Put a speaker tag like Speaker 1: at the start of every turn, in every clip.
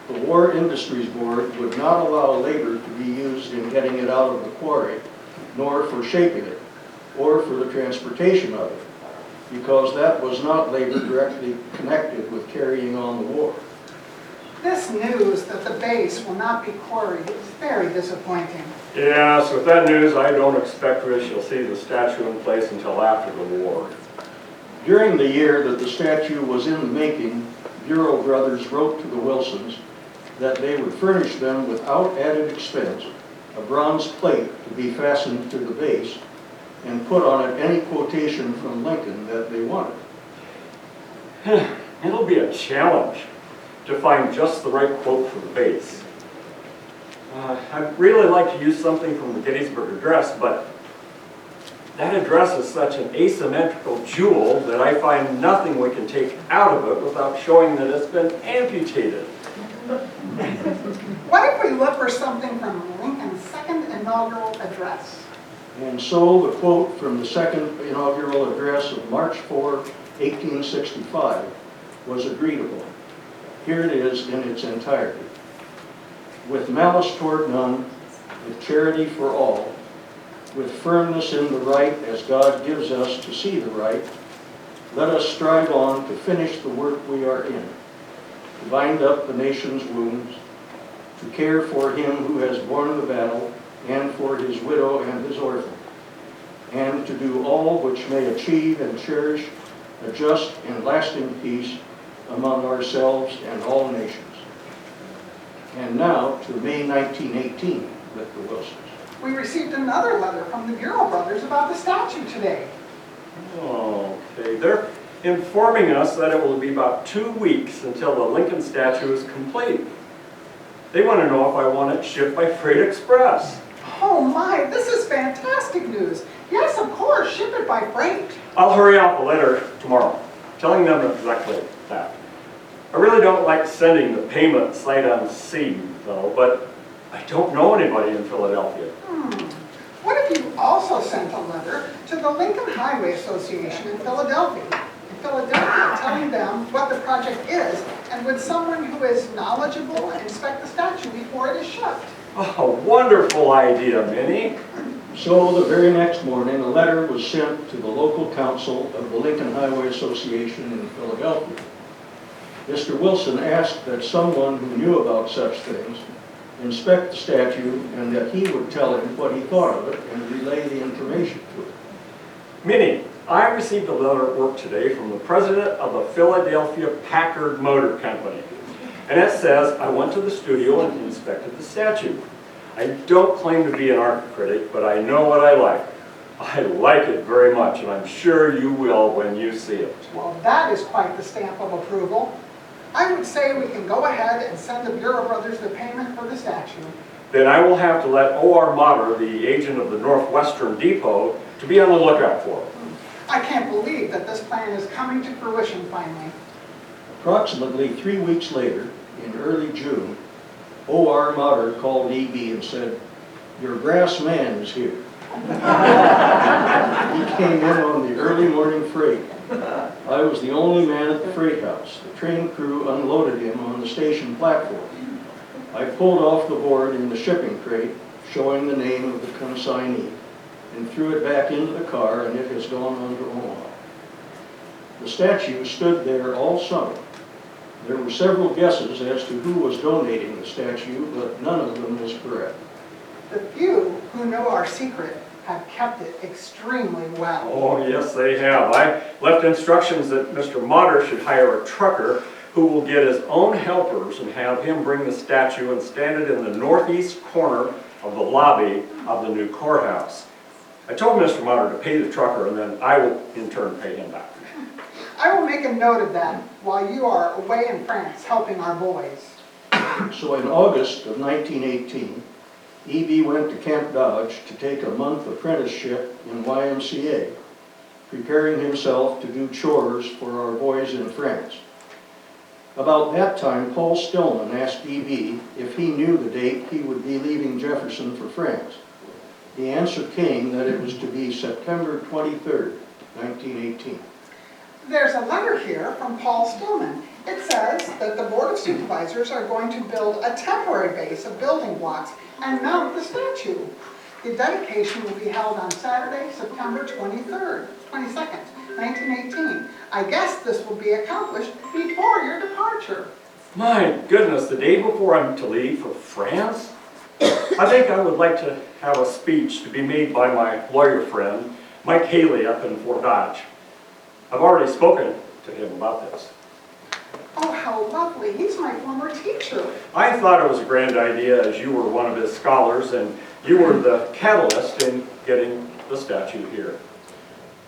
Speaker 1: the War Industries Board would not allow labor to be used in getting it out of the quarry, nor for shaping it, or for the transportation of it, because that was not labor directly connected with carrying on the war.
Speaker 2: This news that the base will not be quarried is very disappointing.
Speaker 3: Yes, with that news, I don't expect we shall see the statue in place until after the war.
Speaker 1: During the year that the statue was in the making, Bureau Brothers wrote to the Wilsons that they would furnish them without added expense a bronze plate to be fastened to the base and put on it any quotation from Lincoln that they wanted.
Speaker 3: It'll be a challenge to find just the right quote for the base. I'd really like to use something from the Gettysburg Address, but that address is such an asymmetrical jewel that I find nothing we can take out of it without showing that it's been amputated.
Speaker 2: What if we look for something from Lincoln's second inaugural address?
Speaker 1: And so the quote from the second inaugural address of March 4, 1865 was agreed upon. Here it is in its entirety. With malice toward none, with charity for all, with firmness in the right as God gives us to see the right, let us strive on to finish the work we are in, to bind up the nation's wounds, to care for him who has borne the battle, and for his widow and his orphan, and to do all which may achieve and cherish a just and lasting peace among ourselves and all nations. And now to May 1918 with the Wilsons.
Speaker 2: We received another letter from the Bureau Brothers about the statue today.
Speaker 3: Okay, they're informing us that it will be about 2 weeks until the Lincoln statue is complete. They want to know if I want it shipped by Freight Express.
Speaker 2: Oh my, this is fantastic news. Yes, of course, ship it by freight.
Speaker 3: I'll hurry out the letter tomorrow, telling them exactly that. I really don't like sending the payment sight unseen, though, but I don't know anybody in Philadelphia.
Speaker 2: What if you also sent a letter to the Lincoln Highway Association in Philadelphia, telling them what the project is, and would someone who is knowledgeable inspect the statue before it is shipped?
Speaker 3: Oh, wonderful idea, Minnie.
Speaker 1: So the very next morning, a letter was sent to the local council of the Lincoln Highway Association in Philadelphia. Mr. Wilson asked that someone who knew about such things inspect the statue and that he would tell him what he thought of it and relay the information to him.
Speaker 3: Minnie, I received a letter at work today from the president of the Philadelphia Packard Motor Company. And it says, I went to the studio and inspected the statue. I don't claim to be an art critic, but I know what I like. I like it very much, and I'm sure you will when you see it.
Speaker 2: Well, that is quite the stamp of approval. I would say we can go ahead and send the Bureau Brothers the payment for the statue.
Speaker 3: Then I will have to let O.R. Motter, the agent of the Northwestern Depot, to be on the lookout for it.
Speaker 2: I can't believe that this plan is coming to fruition finally.
Speaker 1: Approximately 3 weeks later, in early June, O.R. Motter called E.B. and said, "Your brass man is here." He came in on the early morning freight. I was the only man at the freight house. The train crew unloaded him on the station platform. I pulled off the board in the shipping crate, showing the name of the consignee, and threw it back into the car, and it has gone on to Omaha. The statue stood there all summer. There were several guesses as to who was donating the statue, but none of them was correct.
Speaker 2: The few who know our secret have kept it extremely well.
Speaker 3: Oh, yes, they have. I left instructions that Mr. Motter should hire a trucker who will get his own helpers and have him bring the statue and stand it in the northeast corner of the lobby of the new courthouse. I told Mr. Motter to pay the trucker, and then I will in turn pay him back.
Speaker 2: I will make a note of that while you are away in France helping our boys.
Speaker 1: So in August of 1918, E.B. went to Camp Dodge to take a month apprenticeship in YMCA, preparing himself to do chores for our boys in France. About that time, Paul Stillman asked E.B. if he knew the date he would be leaving Jefferson for France. The answer came that it was to be September 23rd, 1918.
Speaker 2: There's a letter here from Paul Stillman, It says that the Board of Supervisors are going to build a temporary base of building blocks and mount the statue. The dedication will be held on Saturday, September 22nd, 1918. I guess this will be accomplished before your departure.
Speaker 3: My goodness, the day before I'm to leave for France? I think I would like to have a speech to be made by my lawyer friend, Mike Haley, up in Fort Dodge. I've already spoken to him about this.
Speaker 2: Oh, how lovely. He's my former teacher.
Speaker 3: I thought it was a grand idea as you were one of his scholars and you were the catalyst in getting the statue here.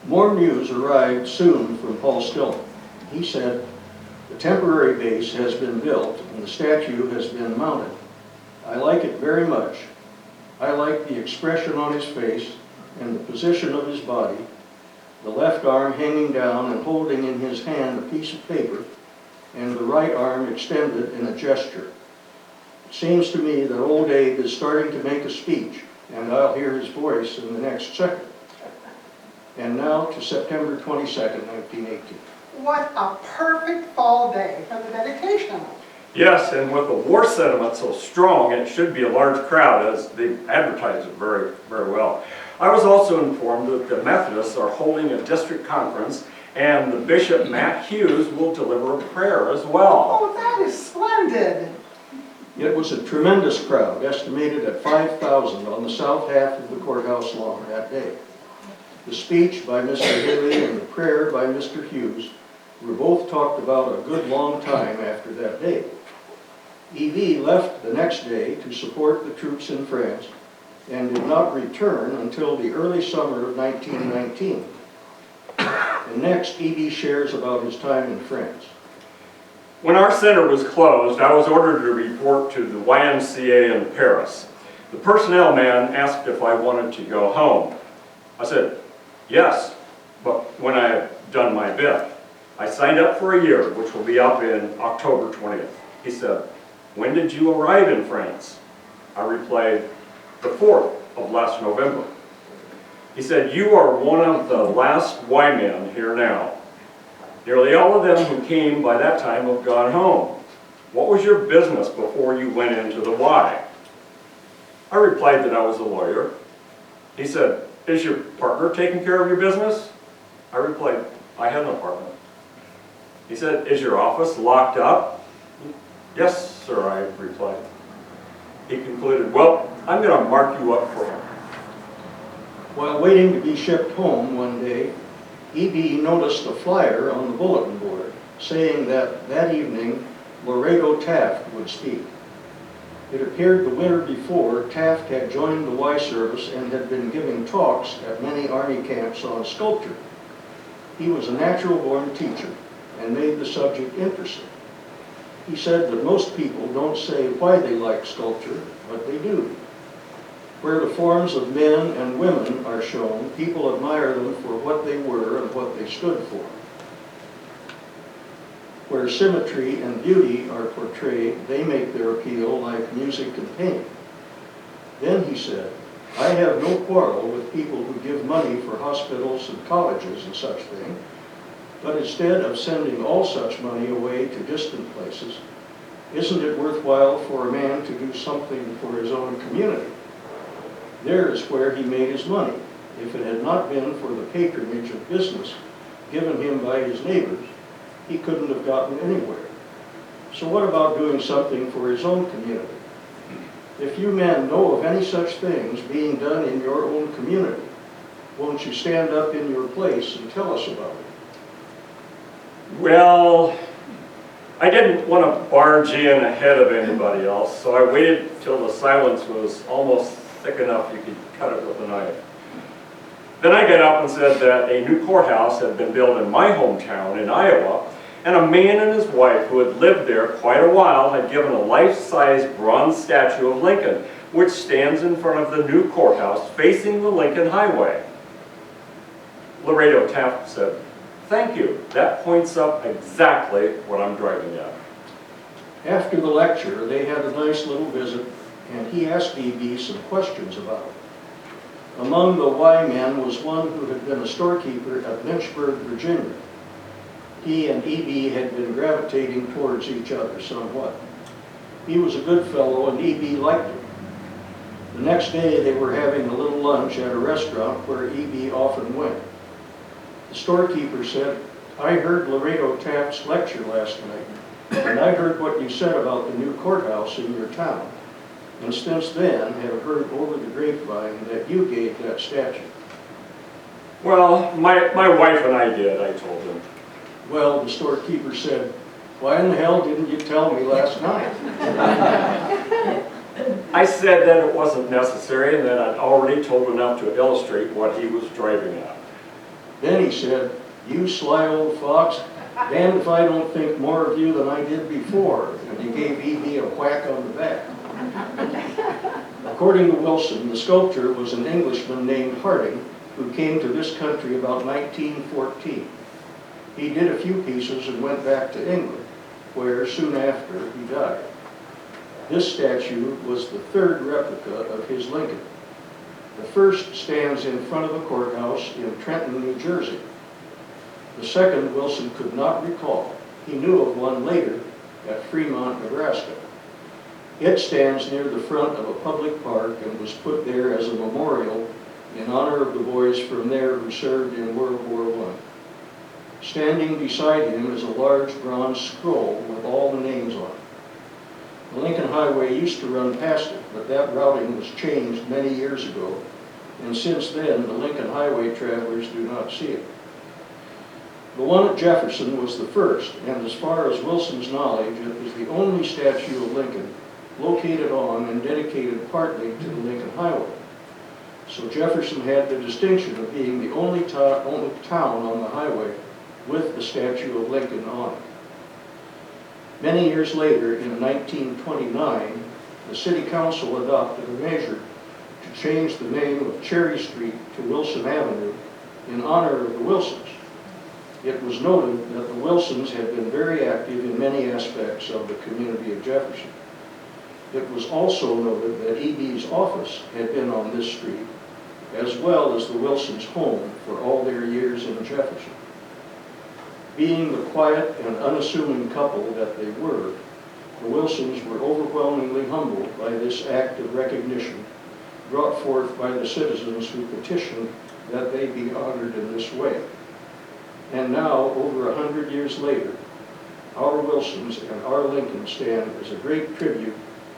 Speaker 1: More news arrived soon from Paul Schilling. He said, the temporary base has been built and the statue has been mounted. I like it very much. I like the expression on his face and the position of his body, the left arm hanging down and holding in his hand a piece of paper, and the right arm extended in a gesture. It seems to me that old Abe is starting to make a speech, and I'll hear his voice in the next second. And now to September 22nd, 1918.
Speaker 2: What a perfect fall day for the dedication.
Speaker 3: Yes, and with the war sentiment so strong, it should be a large crowd as they advertise it very, very well. I was also informed that the Methodists are holding a district conference and the Bishop, Matt Hughes, will deliver a prayer as well.
Speaker 2: Oh, that is splendid.
Speaker 1: It was a tremendous crowd, estimated at 5,000 on the south half of the courthouse lawn that day. The speech by Mr. Haley and the prayer by Mr. Hughes were both talked about a good long time after that day. E.V. left the next day to support the troops in France and did not return until the early summer of 1919. And next, E.V. shares about his time in France.
Speaker 3: When our center was closed, I was ordered to report to the YMCA in Paris. The personnel man asked if I wanted to go home. I said, yes, but when I had done my bit. I signed up for a year, which will be up in October 20th. He said, when did you arrive in France? I replied, the 4th of last November. He said, you are one of the last Y men here now. Nearly all of them who came by that time have gone home. What was your business before you went into the Y? I replied that I was a lawyer. He said, is your partner taking care of your business? I replied, I have no partner. He said, is your office locked up? Yes, sir, I replied. He concluded, well, I'm going to mark you up for him.
Speaker 1: While waiting to be shipped home one day, E.B. noticed a flyer on the bulletin board saying that that evening Laredo Taft would speak. It appeared the winter before, Taft had joined the Y service and had been giving talks at many Army camps on sculpture. He was a natural-born teacher and made the subject interesting. He said that most people don't say why they like sculpture, but they do. Where the forms of men and women are shown, people admire them for what they were and what they stood for. Where symmetry and beauty are portrayed, they make their appeal like music and painting. Then he said, I have no quarrel with people who give money for hospitals and colleges and such thing, but instead of sending all such money away to distant places, isn't it worthwhile for a man to do something for his own community? There is where he made his money. If it had not been for the patronage of business given him by his neighbors, he couldn't have gotten anywhere. So what about doing something for his own community? If you men know of any such things being done in your own community, won't you stand up in your place and tell us about it?
Speaker 3: Well, I didn't want to barge in ahead of anybody else, so I waited till the silence was almost thick enough you could cut it with a knife. Then I got up and said that a new courthouse had been built in my hometown in Iowa, and a man and his wife who had lived there quite a while had given a life-size bronze statue of Lincoln, which stands in front of the new courthouse facing the Lincoln Highway. Laredo Taft said, thank you, that points up exactly what I'm driving at.
Speaker 1: After the lecture, they had a nice little visit, and he asked E.B. some questions about it. Among the Y men was one who had been a storekeeper at Lynchburg, Virginia. he and E.B. had been gravitating towards each other somewhat. He was a good fellow and E.B. liked him. The next day they were having a little lunch at a restaurant where E.B. often went. The storekeeper said, "I heard Laredo Taft's lecture last night, and I heard what you said about the new courthouse in your town, and since then have heard over the grapevine that you gave that statue."
Speaker 3: Well, my wife and I did, I told him.
Speaker 1: Well, the storekeeper said, "Why in the hell didn't you tell me last night?"
Speaker 3: I said that it wasn't necessary and that I'd already told enough to illustrate what he was driving at.
Speaker 1: Then he said, "You sly old fox, damned if I don't think more of you than I did before," and he gave E.B. a whack on the back. According to Wilson, the sculptor was an Englishman named Harding who came to this country about 1914. He did a few pieces and went back to England, where soon after he died. This statue was the third replica of his Lincoln. The first stands in front of the courthouse in Trenton, New Jersey. The second Wilson could not recall. He knew of one later at Fremont, Nebraska. It stands near the front of a public park and was put there as a memorial in honor of the boys from there who served in World War I. Standing beside him is a large bronze scroll with all the names on it. The Lincoln Highway used to run past it, but that routing was changed many years ago, and since then the Lincoln Highway travelers do not see it. The one at Jefferson was the first, and as far as Wilson's knowledge, it was the only statue of Lincoln located on and dedicated partly to the Lincoln Highway. So Jefferson had the distinction of being the only town on the highway with the statue of Lincoln on it. Many years later, in 1929, the City Council adopted a measure to change the name of Cherry Street to Wilson Avenue in honor of the Wilsons. It was noted that the Wilsons had been very active in many aspects of the community of Jefferson. It was also noted that E.B.'s office had been on this street, as well as the Wilsons' home for all their years in Jefferson. Being the quiet and unassuming couple that they were, the Wilsons were overwhelmingly humbled by this act of recognition brought forth by the citizens who petitioned that they be honored in this way. And now, over 100 years later, our Wilsons and our Lincoln stand as a great tribute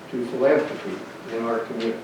Speaker 1: to philanthropy in our community.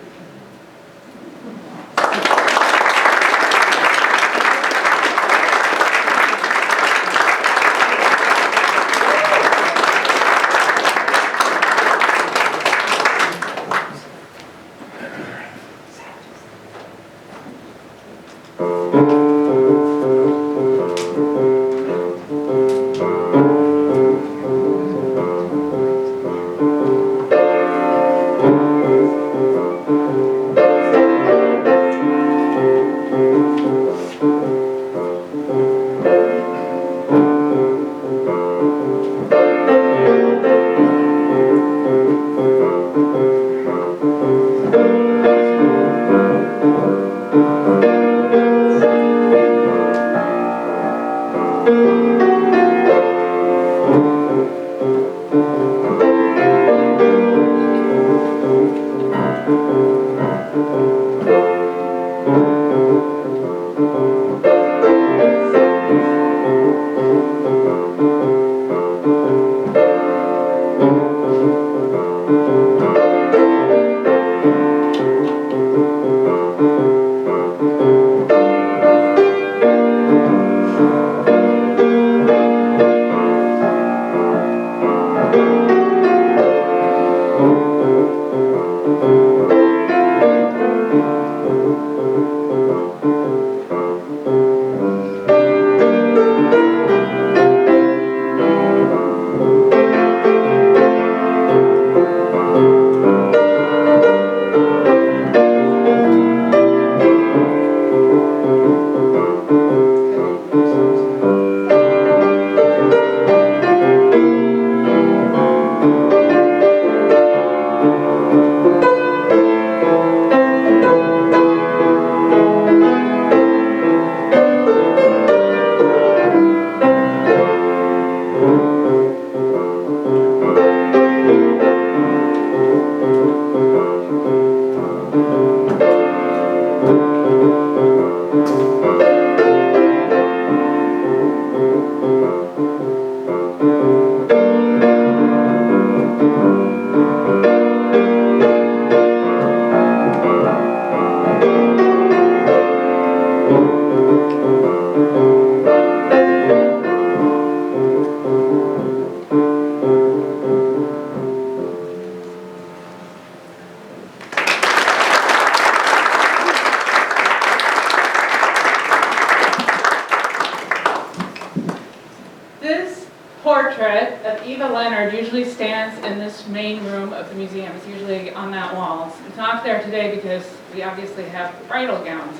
Speaker 4: that Eva Leonard usually stands in this main room of the museum. It's usually on that wall. It's not there today because we obviously have bridal gowns.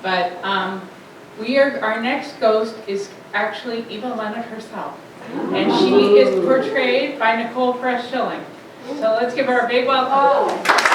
Speaker 4: But our next ghost is actually Eva Leonard herself. And she is portrayed by Nicole Schilling. So let's give her a big welcome.